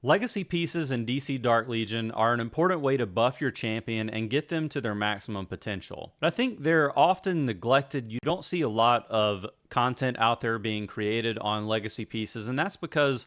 Legacy pieces in DC Dark Legion are an important way to buff your champion and get them to their maximum potential. But I think they're often neglected. You don't see a lot of content out there being created on legacy pieces, and that's because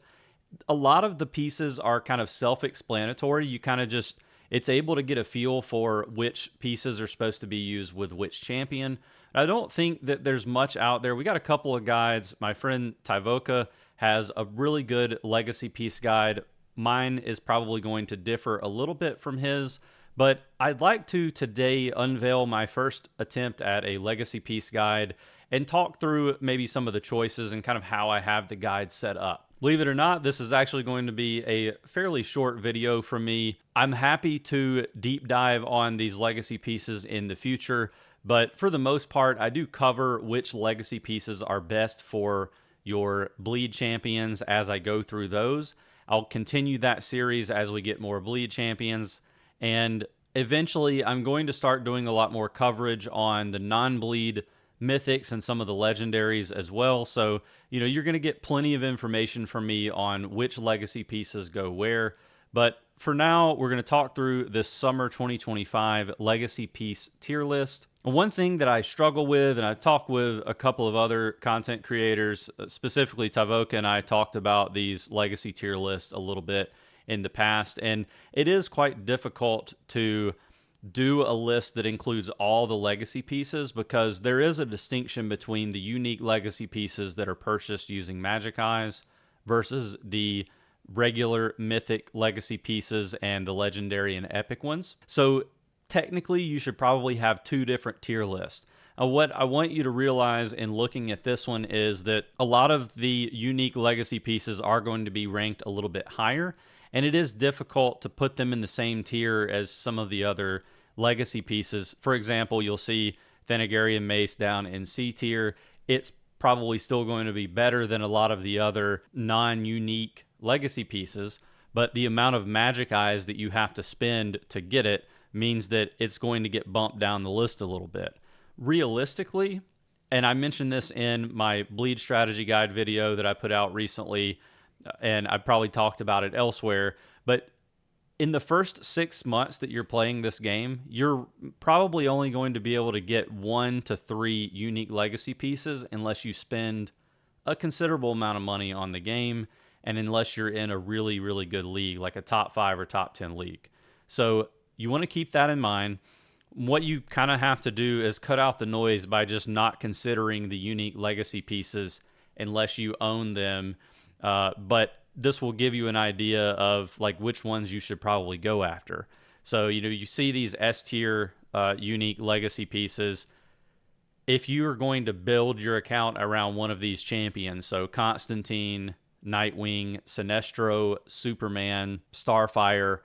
a lot of the pieces are kind of self-explanatory. You kind of just, it's able to get a feel for which pieces are supposed to be used with which champion. I don't think that there's much out there. We got a couple of guides. My friend Tyvoka has a really good legacy piece guide. Mine is probably going to differ a little bit from his, but I'd like to today unveil my first attempt at a legacy piece guide and talk through maybe some of the choices and kind of how I have the guide set up. Believe it or not, this is actually going to be a fairly short video from me. I'm happy to deep dive on these legacy pieces in the future, but for the most part, I do cover which legacy pieces are best for your bleed champions as I go through those. I'll continue that series as we get more bleed champions, and eventually I'm going to start doing a lot more coverage on the non-bleed mythics and some of the legendaries as well. So, you're going to get plenty of information from me on which legacy pieces go where. But for now, we're going to talk through this summer 2025 legacy piece tier list. One thing that I struggle with, and I talked with a couple of other content creators, specifically Tavoka and I talked about these legacy tier lists a little bit in the past, and it is quite difficult to do a list that includes all the legacy pieces because there is a distinction between the unique legacy pieces that are purchased using Magic Eyes versus the regular mythic legacy pieces and the legendary and epic ones. So technically you should probably have two different tier lists. What I want you to realize in looking at this one is that a lot of the unique legacy pieces are going to be ranked a little bit higher, and it is difficult to put them in the same tier as some of the other legacy pieces. For example, you'll see Thanagarian Mace down in C tier. It's probably still going to be better than a lot of the other non-unique legacy pieces, but the amount of Magic Eyes that you have to spend to get it means that it's going to get bumped down the list a little bit. Realistically, and I mentioned this in my bleed strategy guide video that I put out recently, and I probably talked about it elsewhere, but in the first 6 months that you're playing this game, you're probably only going to be able to get 1 to 3 unique legacy pieces unless you spend a considerable amount of money on the game, and unless you're in a really, really good league, like a top 5 or top 10 league. So you want to keep that in mind. What you kind of have to do is cut out the noise by just not considering the unique legacy pieces unless you own them. But this will give you an idea of like which ones you should probably go after. So, you see these S tier unique legacy pieces. If you are going to build your account around one of these champions, so Constantine, Nightwing, Sinestro, Superman, Starfire,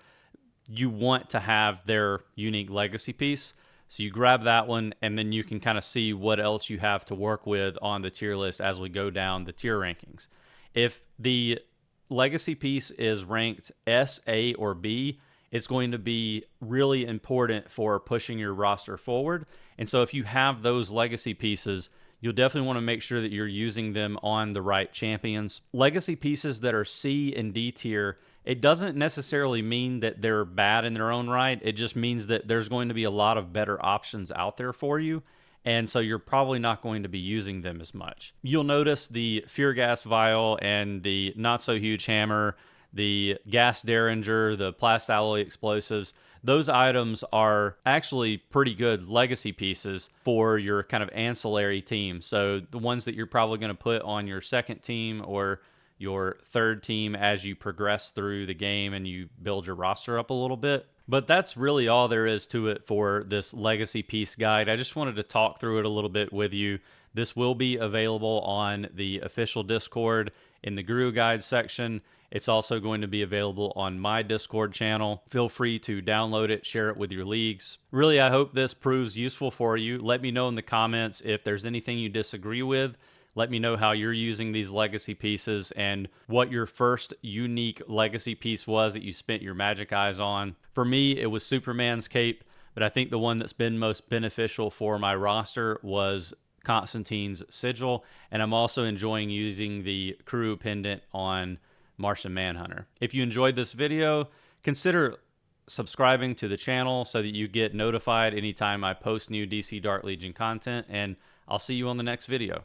you want to have their unique legacy piece. So you grab that one, and then you can kind of see what else you have to work with on the tier list as we go down the tier rankings. If the legacy piece is ranked S, A, or B, it's going to be really important for pushing your roster forward. And so if you have those legacy pieces, you'll definitely want to make sure that you're using them on the right champions. Legacy pieces that are C and D tier, it doesn't necessarily mean that they're bad in their own right. It just means that there's going to be a lot of better options out there for you. And so you're probably not going to be using them as much. You'll notice the Fear Gas Vial and the Not So Huge Hammer, the Gas Derringer, the Plast Alloy Explosives. Those items are actually pretty good legacy pieces for your kind of ancillary team. So the ones that you're probably going to put on your second team or your third team as you progress through the game and you build your roster up a little bit. But that's really all there is to it for this legacy piece guide. I just wanted to talk through it a little bit with you. This will be available on the official Discord in the Guru Guide section. It's also going to be available on my Discord channel. Feel free to download it, share it with your leagues. Really, I hope this proves useful for you. Let me know in the comments if there's anything you disagree with. Let me know how you're using these legacy pieces and what your first unique legacy piece was that you spent your Magic Eyes on. For me, it was Superman's cape, but I think the one that's been most beneficial for my roster was Constantine's sigil, and I'm also enjoying using the Crew pendant on Martian Manhunter. If you enjoyed this video, consider subscribing to the channel so that you get notified anytime I post new DC Dark Legion content, and I'll see you on the next video.